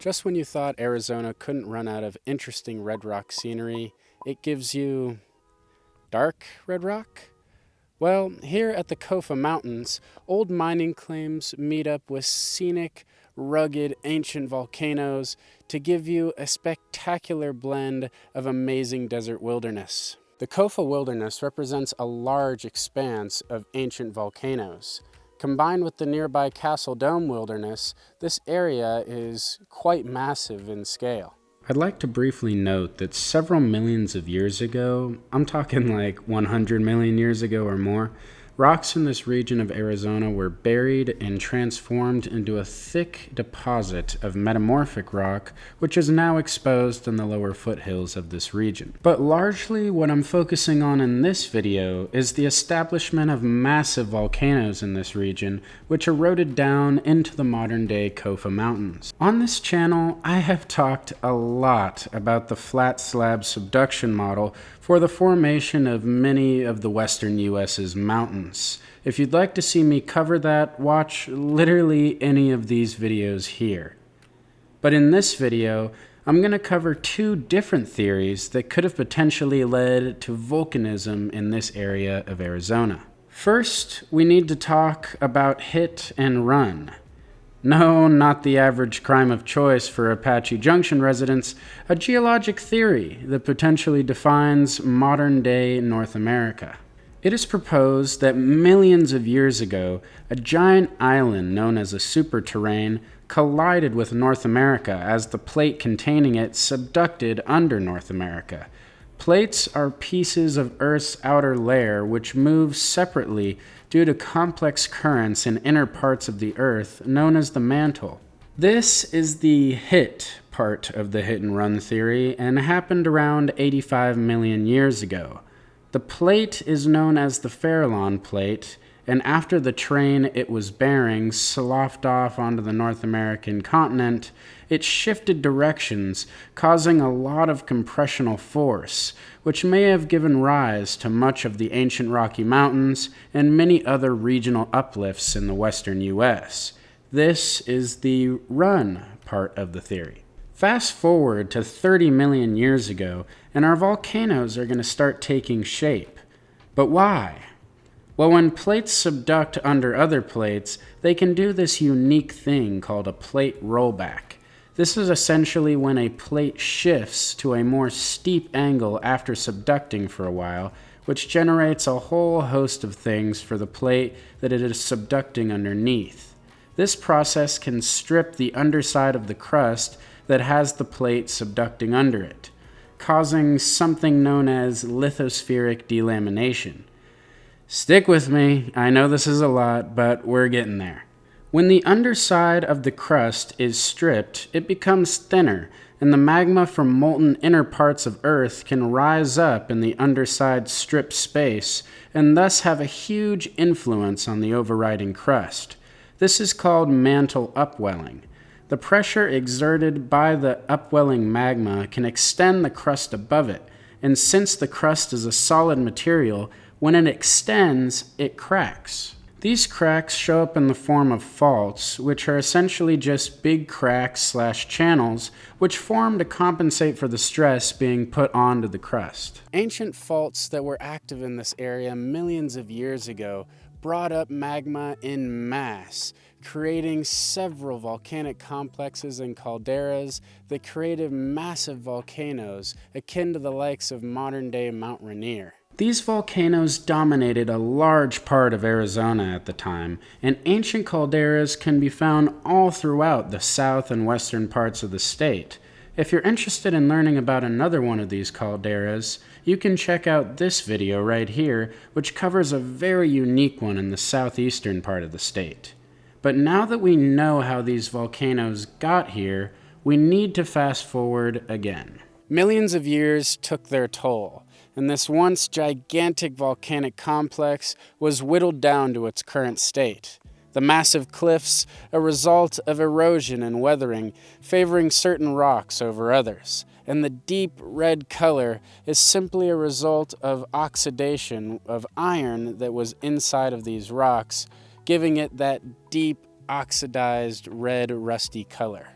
Just when you thought Arizona couldn't run out of interesting red rock scenery, it gives you dark red rock? Well, here at the Kofa Mountains, old mining claims meet up with scenic, rugged, ancient volcanoes to give you a spectacular blend of amazing desert wilderness. The Kofa Wilderness represents a large expanse of ancient volcanoes. Combined with the nearby Castle Dome Wilderness, this area is quite massive in scale. I'd like to briefly note that several millions of years ago, I'm talking like 100 million years ago or more, rocks in this region of Arizona were buried and transformed into a thick deposit of metamorphic rock, which is now exposed in the lower foothills of this region. But largely what I'm focusing on in this video is the establishment of massive volcanoes in this region, which eroded down into the modern-day Kofa Mountains. On this channel, I have talked a lot about the flat slab subduction model for the formation of many of the western US's mountains. If you'd like to see me cover that, watch literally any of these videos here. But in this video, I'm going to cover two different theories that could have potentially led to volcanism in this area of Arizona. First, we need to talk about hit and run. No, not the average crime of choice for Apache Junction residents, a geologic theory that potentially defines modern-day North America. It is proposed that millions of years ago, a giant island known as a superterrane collided with North America as the plate containing it subducted under North America. Plates are pieces of Earth's outer layer which move separately due to complex currents in inner parts of the Earth known as the mantle. This is the hit part of the hit and run theory and happened around 85 million years ago. The plate is known as the Farallon Plate, and after the train it was bearing sloughed off onto the North American continent, it shifted directions, causing a lot of compressional force, which may have given rise to much of the ancient Rocky Mountains and many other regional uplifts in the western US. This is the run part of the theory. Fast forward to 30 million years ago, and our volcanoes are going to start taking shape. But why? Well, when plates subduct under other plates, they can do this unique thing called a plate rollback. This is essentially when a plate shifts to a more steep angle after subducting for a while, which generates a whole host of things for the plate that it is subducting underneath. This process can strip the underside of the crust that has the plate subducting under it, causing something known as lithospheric delamination. Stick with me, I know this is a lot, but we're getting there. When the underside of the crust is stripped, it becomes thinner, and the magma from molten inner parts of Earth can rise up in the underside stripped space, and thus have a huge influence on the overriding crust. This is called mantle upwelling. The pressure exerted by the upwelling magma can extend the crust above it, and since the crust is a solid material, when it extends, it cracks. These cracks show up in the form of faults, which are essentially just big cracks/channels, which form to compensate for the stress being put onto the crust. Ancient faults that were active in this area millions of years ago brought up magma in mass, creating several volcanic complexes and calderas that created massive volcanoes akin to the likes of modern-day Mount Rainier. These volcanoes dominated a large part of Arizona at the time, and ancient calderas can be found all throughout the south and western parts of the state. If you're interested in learning about another one of these calderas, you can check out this video right here, which covers a very unique one in the southeastern part of the state. But now that we know how these volcanoes got here, we need to fast forward again. Millions of years took their toll, and this once gigantic volcanic complex was whittled down to its current state. The massive cliffs, a result of erosion and weathering, favoring certain rocks over others. And the deep red color is simply a result of oxidation of iron that was inside of these rocks, giving it that deep, oxidized, red, rusty color.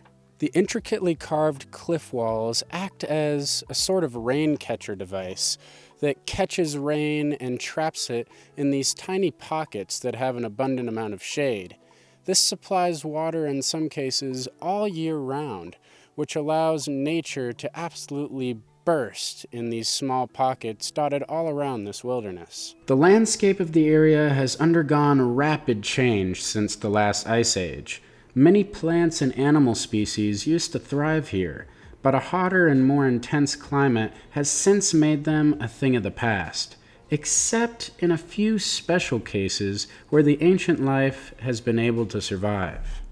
The intricately carved cliff walls act as a sort of rain catcher device that catches rain and traps it in these tiny pockets that have an abundant amount of shade. This supplies water in some cases all year round, which allows nature to absolutely burst in these small pockets dotted all around this wilderness. The landscape of the area has undergone rapid change since the last ice age. Many plants and animal species used to thrive here, but a hotter and more intense climate has since made them a thing of the past, except in a few special cases where the ancient life has been able to survive.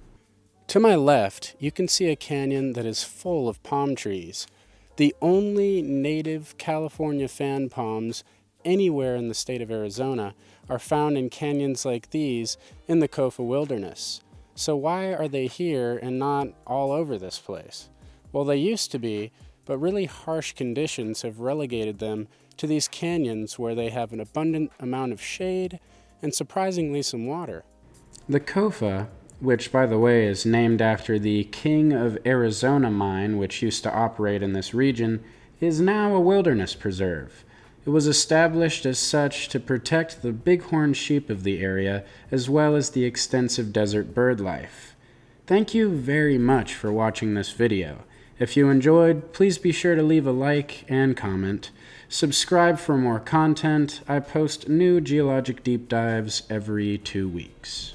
To my left, you can see a canyon that is full of palm trees. The only native California fan palms anywhere in the state of Arizona are found in canyons like these in the Kofa wilderness. So why are they here and not all over this place? Well, they used to be, but really harsh conditions have relegated them to these canyons where they have an abundant amount of shade and surprisingly some water. The Kofa, which by the way is named after the King of Arizona mine which used to operate in this region, is now a wilderness preserve. It was established as such to protect the bighorn sheep of the area as well as the extensive desert bird life. Thank you very much for watching this video. If you enjoyed, please be sure to leave a like and comment. Subscribe for more content. I post new geologic deep dives every 2 weeks.